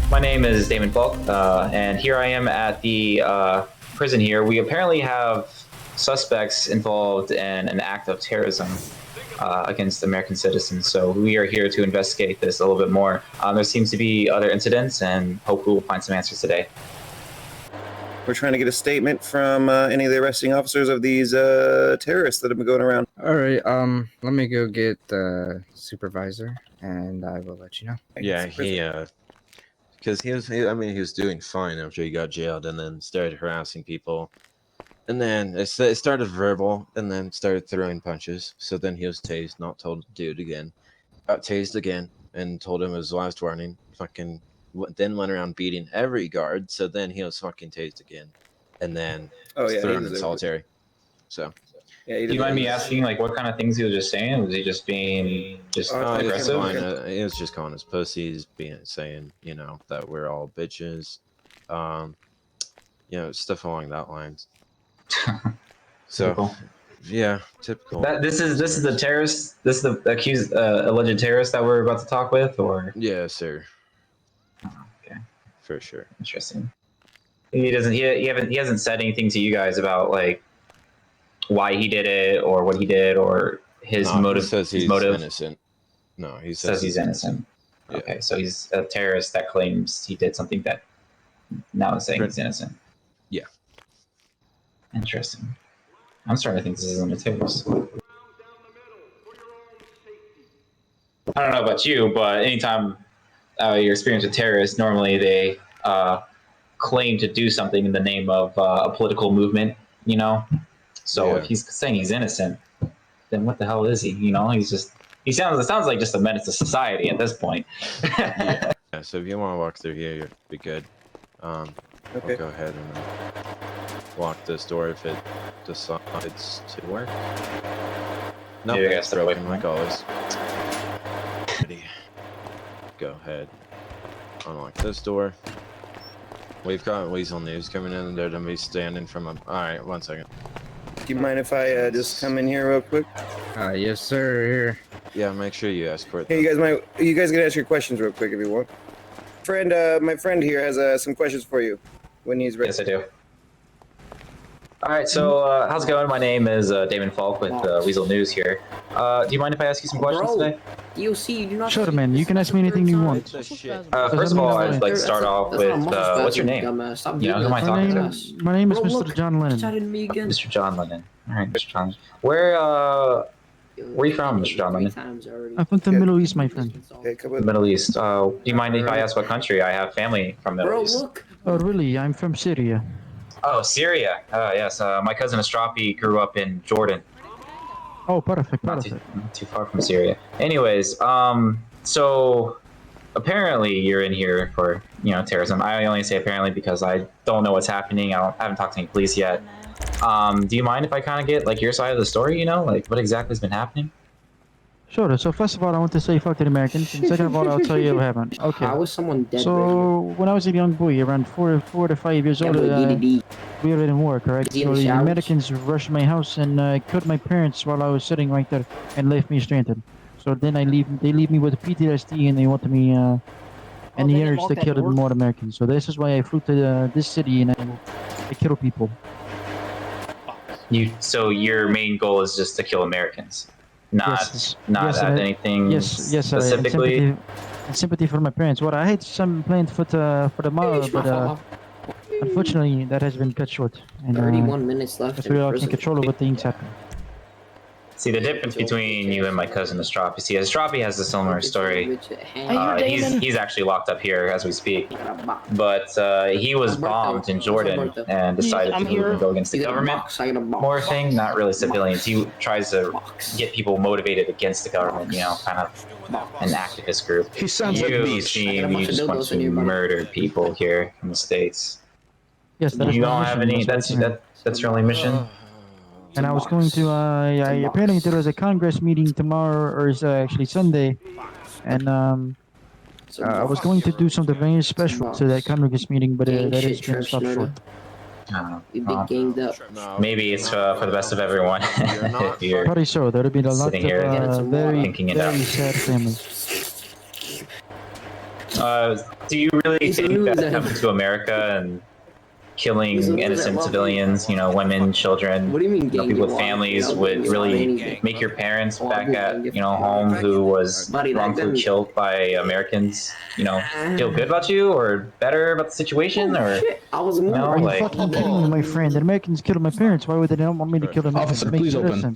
My name is Daemon Falk, and here I am at the prison here. We apparently have suspects involved in an act of terrorism against American citizens, so we are here to investigate this a little bit more. There seems to be other incidents, and hopefully we'll find some answers today. We're trying to get a statement from any of the arresting officers of these terrorists that have been going around. All right, let me go get the supervisor, and I will let you know. Yeah, because he was doing fine after he got jailed, and then started harassing people, and then it started verbal, and then started throwing punches. So then he was tased, not told to do it again, got tased again, and told him it was last warning. Fucking then went around beating every guard. So then he was fucking tased again, and then thrown in solitary. So. Yeah, do you mind me asking, like, what kind of things he was just saying? Was he just being aggressive? He was just calling us pussies, saying, you know, that we're all bitches, you know, stuff along that lines. So, typical. Yeah, typical. This is the terrorist. This is the accused, alleged terrorist that we're about to talk with, or? Yeah, sir. Oh, okay, for sure. Interesting. He hasn't said anything to you guys about, like, why he did it or what he did or his motive. He says he's innocent. No, he says he's innocent. Yeah. Okay, so he's a terrorist that claims he did something that now is saying he's innocent. Yeah. Interesting. I'm starting to think this isn't a terrorist. I don't know about you, but anytime you experience a terrorist, normally they claim to do something in the name of a political movement, you know? So if he's saying he's innocent, then what the hell is he? You know, it sounds like just a menace to society at this point. Yeah, so if you want to walk through here, you'll be good. Okay. We'll go ahead and lock this door if it decides to work. No, it's broken like always. Ready. Go ahead. Unlock this door. We've got Weazel News coming in, and they're going to be standing from a... Alright, 1 second. Do you mind if I just come in here real quick? Yes, sir. Yeah, make sure you escort them. Hey, you guys can ask your questions real quick if you want. My friend here has some questions for you when he's ready. Yes, I do. All right, so how's it going? My name is Daemon Falk with Weazel News here. Do you mind if I ask you some questions today? Sure, man. You can ask me anything you want. First of all, I'd like to start off with what's your name? You know, who am I talking to? My name is Mr. John Lennon. Mr. John Lennon. All right, Mr. John. Where are you from, Mr. John Lennon? I'm from the Middle East, my friend. The Middle East. Do you mind if I ask what country? I have family from the Middle East. Oh, really? I'm from Syria. Oh, Syria. Yes. My cousin Astrapi grew up in Jordan. Oh, perfect. Not too far from Syria. Anyways, so apparently you're in here for, you know, terrorism. I only say apparently because I don't know what's happening. I haven't talked to any police yet. Do you mind if I kind of get, like, your side of the story, you know? Like, what exactly has been happening? Sure. So first of all, I want to say fuck the Americans, and second of all, I'll tell you what happened. Okay. How was someone dead? So when I was a young boy, around 4 to 5 years old, we were in war, correct? So the Americans rushed my house and killed my parents while I was sitting right there and left me stranded. So then they leave me with PTSD, and they wanted me and the urge to kill more Americans. So this is why I flew to this city and I kill people. So your main goal is just to kill Americans? Not anything specifically. In sympathy for my parents. Well, I had some plans for tomorrow, but unfortunately that has been cut short. And, 31 minutes left. That's really all I can control what things happen. See, the difference between you and my cousin Astrapi. See, Astrapi has a similar story. He's actually locked up here as we speak. But he was bombed in Jordan and decided to move and go against the government. More thing, not really civilians. He tries to get people motivated against the government, you know, kind of an activist group. He sounds like you just want to murder people here in the States. Yes, that is you don't have any. That's your only mission. And I was going to, apparently there was a Congress meeting tomorrow, or is actually Sunday, and I was going to do something very special to that Congress meeting, but that has been stopped short. Maybe it's for the best of everyone. If you're probably so. There would be a lot of very sad families. Do you really think that coming to America and killing innocent civilians, you know, women, children, What do you mean, people with families would really make your parents back at, you know, home who was wrongfully killed by Americans, you know, feel good about you or better about the situation, or I was you know, Are you like, fucking kidding me, my friend? The Americans killed my parents. Why would they not want me to kill them? Officer, please open.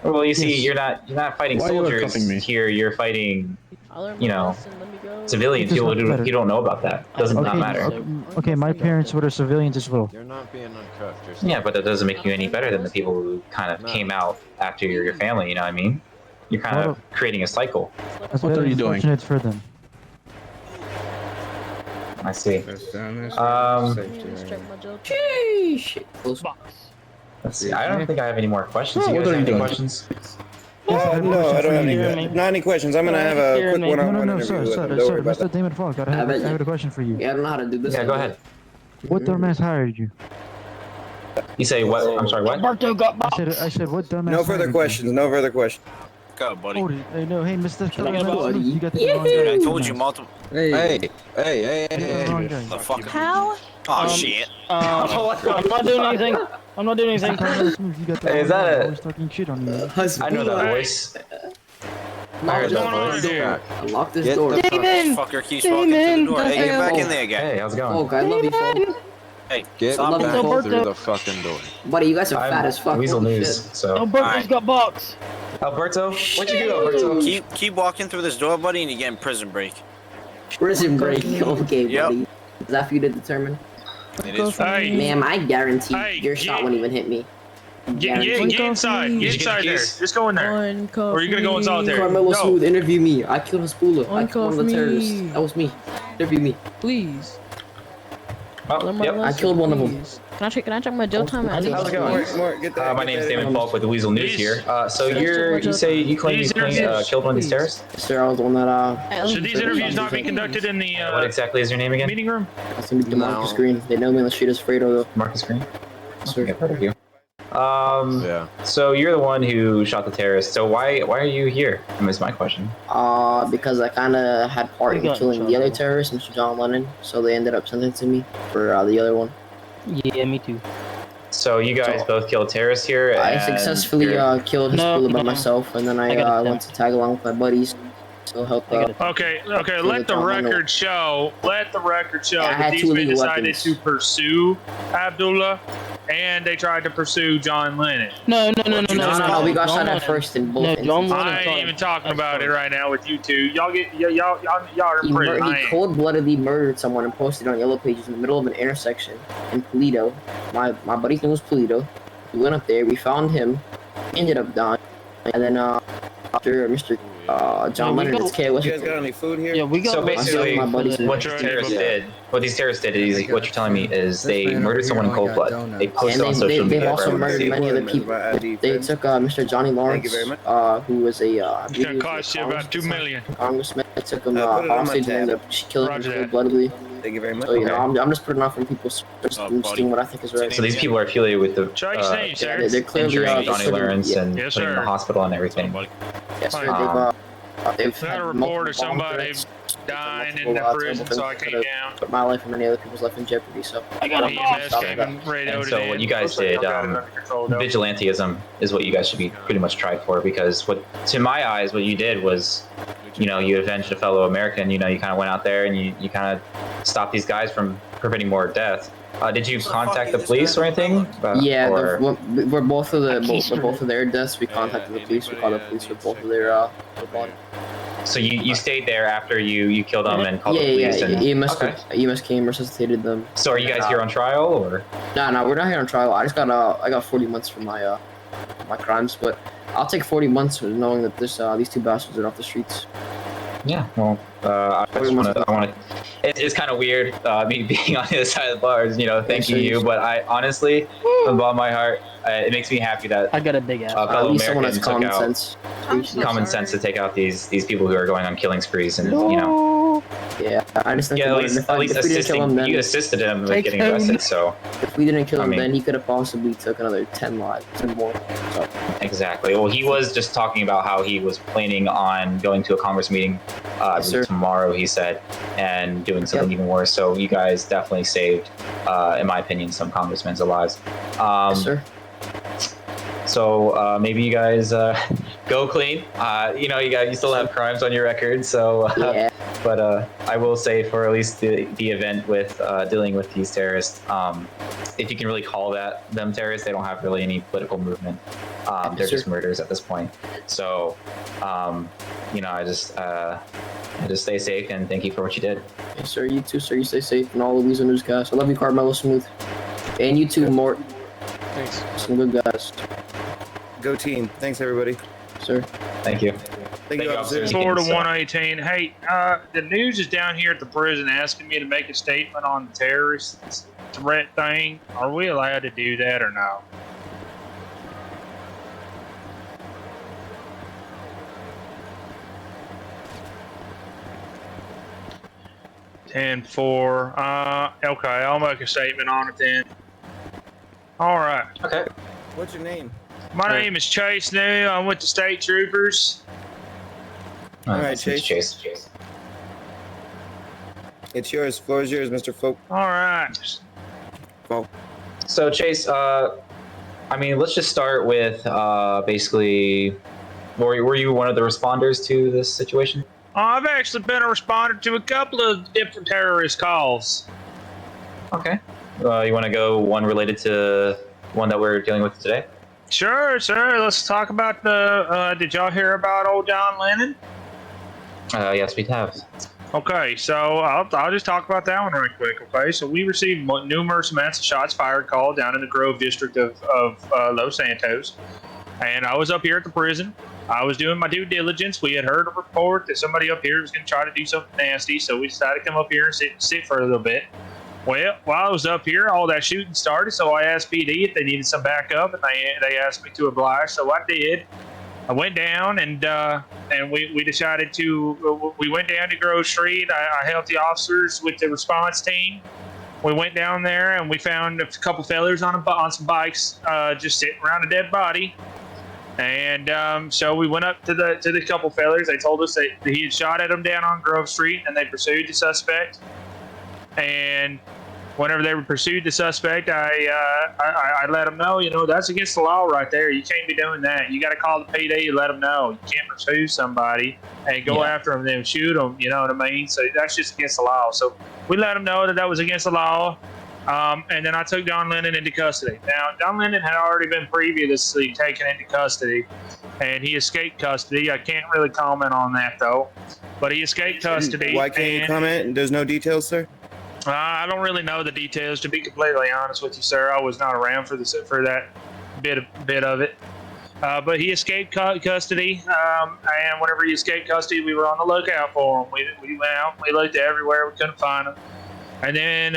well, you see, you're not fighting soldiers here. You're fighting, you know, civilians. People who don't know about that. Doesn't not matter. Okay, my parents were civilians as well. You're not being uncuffed. Yeah, but that doesn't make you any better than the people who kind of came out after your family. You know what I mean? You're kind of creating a cycle. That's What are you doing? Unfortunate for them. I see. Let's see. I don't think I have any more questions. You guys have any questions? No, I don't have any. Not any questions. I'm gonna have a quick one-on-one interview with him. Don't worry about Mr. Daemon Falk, I have a question for you. Yeah, I don't know how to do this. Yeah, go ahead. What dumbass hired you? You say what? I'm sorry, what? Alberto got boxed. I said what dumbass? No further questions. No further questions. Go, buddy. No, hey, Mr. Buddy. You got the wrong guy. I told you multiple. Hey. The fuck? How? Oh shit. I'm not doing anything. I'm not doing anything. Hey, is that I a? was talking shit on you. I know that voice. I heard that voice. Lock this door. Damon! Fucker keeps walking through the door. Hey, get back in there, guy. Hey, how's it Oh, going? God, I love you, Paul. Hey, Get stop back that. through the fucking door. Buddy, you guys are fat I'm as fuck. Weazel Holy News. shit. So, Alberto's got boxed. Alberto, what'd you do, Alberto? Keep walking through this door, buddy, and you get in prison break. Prison break. Okay, Yep. buddy. Is that for you to determine? It is. Hey, Ma'am, I guarantee Hey, your shot won't even hit me. get inside. Get inside there. Just go in there. Or are you gonna go in solitary? Carmelo Go. Smooth, interview me. I killed Hasbulla. I killed one of the Uncuff terrorists. me. That was me. Interview me. Please. Oh, yep. I killed one of them. Can I check my jail time? How's it going? Get that. My name's Daemon Falk with the Weazel News here. So you claim killed one of these terrorists? Sir, I was the one that Should these interviews not be conducted in the What exactly is your name again? meeting room? That's gonna be Demarcus Green. They know me on the street as Fredo though. Marcus Green. Sir. I've heard of you. Yeah. So you're the one who shot the terrorist. So why are you here? Is my question. Because I kind of had part in killing the other terrorist, Mr. John Lennon. So they ended up sentencing me for the other one. Yeah, me too. So you guys both killed terrorists here. I and successfully killed Hasbulla by myself, and then I went to tag along with my buddies. So help out. Okay. Let the record show. That these men decided to pursue Abdullah, and they tried to pursue John Lennon. No. We got shot at first in both. I ain't even talking about it right now with you two. Y'all are in prison. He cold-bloodedly murdered someone and posted it on Yellow Pages in the middle of an intersection in Polito. My buddy's name was Polito. We went up there. We found him. Ended up dying. And then after Mr. John Lennon and his kid. You guys got any food here? Yeah, we got. So basically, my buddies. what these terrorists did is what you're telling me is they murdered someone in cold blood. They posted on social They've media. also murdered many other people. They took Mr. Johnny Lawrence, who was a It's gonna cost you about $2 million. congressman. They took him hostage and ended up killing him cold-bloodedly. Thank you very much. So you know, I'm just putting off from people's doing what I think is right. So these people are affiliated with the They're clearly injuring Johnny Lawrence and Yes, putting him in the sir. hospital and everything. Yes, sir. They've Got a report of somebody dying in the prison, so I came down. Put my life and many other people's life in jeopardy. So I got a EMS came and radioed And so it in. what you guys Looks like did, y'all got it under control, though. vigilanteism is what you guys should be pretty much tried for, because to my eyes, what you did was, you avenged a fellow American. You kind of went out there and you kind of stopped these guys from preventing more death. Did you contact the police or anything? We're both of their deaths. We contacted the police. We called the police for both of their body. So you stayed there after you killed them and called the Yeah. police? EMS came, resuscitated them. So are you guys here on trial or? No, we're not here on trial. I got 40 months for my crimes, but I'll take 40 months knowing that these two bastards are off the streets. Yeah, well, it's kind of weird me being on the other side of the bars, thanking you, but I honestly, from the bottom of my heart, it makes me happy that I got a big ass. fellow Americans took common out sense. common sense to take out these people who are going on killing sprees, and Yeah, I just think Yeah, about it. If we didn't kill him, then you assisted him with getting arrested, so if we didn't kill him, then he could have possibly took another 10 lives and more. So. Exactly. Well, he was just talking about how he was planning on going to a Congress meeting tomorrow, he said, and doing something even worse. So you guys definitely saved, in my opinion, some congressmen's lives. Yes, sir. So maybe you guys go clean. You still have crimes on your record, so. Yeah. But I will say, for at least the event with dealing with these terrorists, if you can really call them terrorists, they don't have really any political movement. They're just murderers at this point. So, I just stay safe and thank you for what you did. Yes, sir. You too, sir. You stay safe and all the Weazel newscasts. I love you, Carmelo Smooth. And you too, Mort. Thanks. Some good guys. Go team. Thanks, everybody. Sir. Thank you. Thank you, officer. 4 to 118. Hey, the news is down here at the prison asking me to make a statement on the terrorist threat thing. Are we allowed to do that or no? (10-4). Okay, I'll make a statement on it then. All right. Okay. What's your name? My name is Chase New. I'm with the state troopers. All right, Chase. Chase. It's yours. Floor is yours, Mr. Falk. All right. Falk. So Chase, let's just start with basically, were you one of the responders to this situation? I've actually been a responder to a couple of different terrorist calls. Okay. You want to go one related to one that we're dealing with today? Sure. Let's talk about did y'all hear about old John Lennon? Yes, we have. Okay, so I'll just talk about that one really quick, okay? So we received numerous amounts of shots fired call down in the Grove district of Los Santos. And I was up here at the prison. I was doing my due diligence. We had heard a report that somebody up here was going to try to do something nasty, so we decided to come up here and sit for a little bit. Well, while I was up here, all that shooting started, so I asked PD if they needed some backup, and they asked me to oblige, so I did. I went down, and we decided we went down to Grove Street. I helped the officers with the response team. We went down there, and we found a couple fellas on some bikes just sitting around a dead body. And so we went up to the couple fellas. They told us that he had shot at them down on Grove Street, and they pursued the suspect. And whenever they pursued the suspect, I let them know, that's against the law right there. You can't be doing that. You got to call the PD and let them know. You can't pursue somebody and go after them and then shoot them. You know what I mean? So that's just against the law. So we let them know that was against the law. And then I took John Lennon into custody. Now, John Lennon had already been previously taken into custody, and he escaped custody. I can't really comment on that, though. But he escaped custody. Why can't you comment? There's no details, sir? I don't really know the details, to be completely honest with you, sir. I was not around for that bit of it. But he escaped custody, and whenever he escaped custody, we were on the lookout for him. We went out, we looked everywhere, we couldn't find him. And then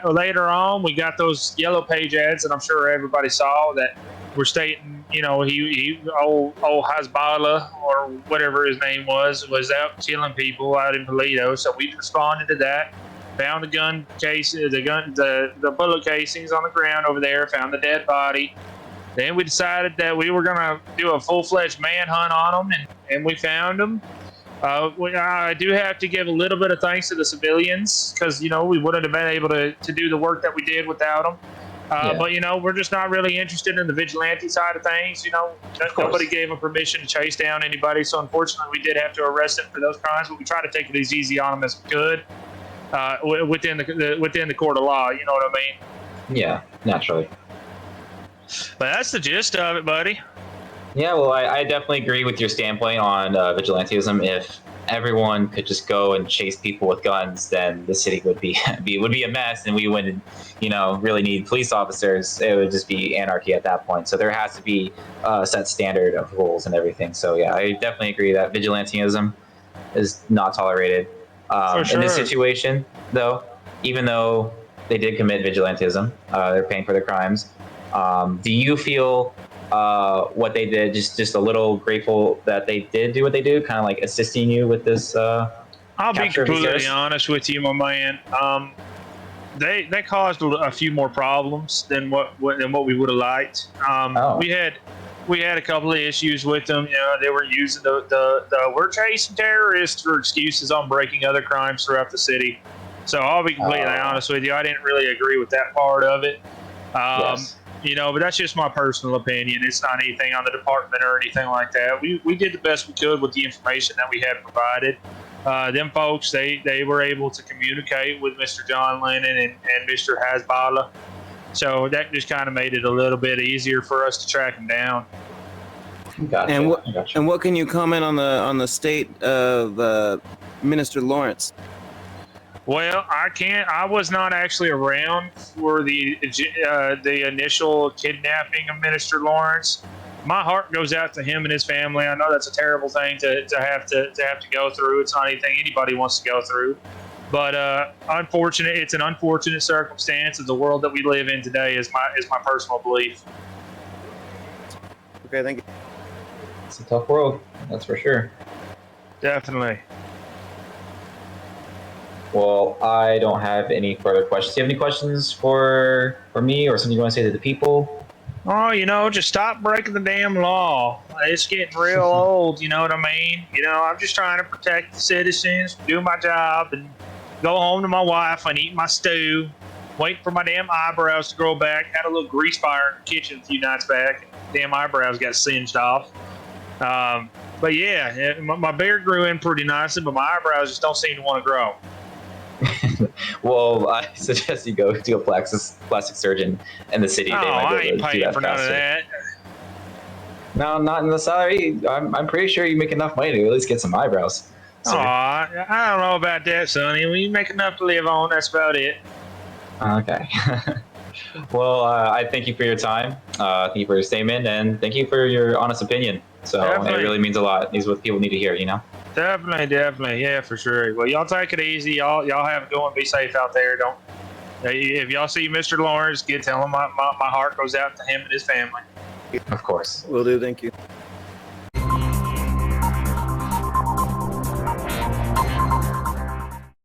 later on, we got those yellow page ads that I'm sure everybody saw that were stating, he old Hasbulla or whatever his name was out killing people out in Toledo. So we responded to that. Found the gun case, the bullet casings on the ground over there. Found the dead body. Then we decided that we were gonna do a full-fledged manhunt on them, and we found them. I do have to give a little bit of thanks to the civilians because we wouldn't have been able to do the work that we did without them. But we're just not really interested in the vigilante side of things. Nobody gave them permission to chase down anybody, so unfortunately we did have to arrest them for those crimes. But we try to take it as easy on them as we could. Within the court of law, you know what I mean? Yeah, naturally. But that's the gist of it, buddy. Yeah, well, I definitely agree with your standpoint on vigilantism. If everyone could just go and chase people with guns, then the city would be a mess, and we wouldn't, really need police officers. It would just be anarchy at that point. So there has to be a set standard of rules and everything. So yeah, I definitely agree that vigilantism is not tolerated. For sure. In this situation, though, even though they did commit vigilantism, they're paying for their crimes. Do you feel what they did just a little grateful that they did do what they do, kind of like assisting you with this I'll be capture completely these honest with you, my man. They caused a few more problems than what we would have liked. We had a couple of issues with them. You know, they were using the we're chasing terrorists for excuses on breaking other crimes throughout the city. So I'll be completely honest with you. I didn't really agree with that part of it. Yes. You know, but that's just my personal opinion. It's not anything on the department or anything like that. We did the best we could with the information that we had provided. Them folks, they were able to communicate with Mr. John Lennon and Mr. Hasbulla. So that just kind of made it a little bit easier for us to track them down. Gotcha. And what can you comment on the state of Minister Lawrence? Well, I can't. I was not actually around for the initial kidnapping of Minister Lawrence. My heart goes out to him and his family. I know that's a terrible thing to have to go through. It's not anything anybody wants to go through. But it's an unfortunate circumstance of the world that we live in today. Is my personal belief. Okay, thank you. It's a tough world, that's for sure. Definitely. Well, I don't have any further questions. Do you have any questions for me or something you want to say to the people? Oh, you know, just stop breaking the damn law. It's getting real old, you know what I mean? You know, I'm just trying to protect the citizens, do my job, and go home to my wife and eat my stew, wait for my damn eyebrows to grow back. Had a little grease fire in the kitchen a few nights back. Damn eyebrows got singed off. But yeah, my beard grew in pretty nicely, but my eyebrows just don't seem to want to grow. Well, I suggest you go to a plastic surgeon in the city. Oh, I ain't paying for none of that. No, not in the salary. I'm pretty sure you make enough money to at least get some eyebrows. Oh, I don't know about that, Sonny. When you make enough to live on, that's about it. Okay. Well, I thank you for your time. Thank you for your statement, and thank you for your honest opinion. So Definitely. It really means a lot. These are what people need to hear, you know? Definitely. Yeah, for sure. Well, y'all take it easy. Y'all have a go and be safe out there. Don't. If y'all see Mr. Lawrence, tell him my heart goes out to him and his family. Of course. Will do. Thank you.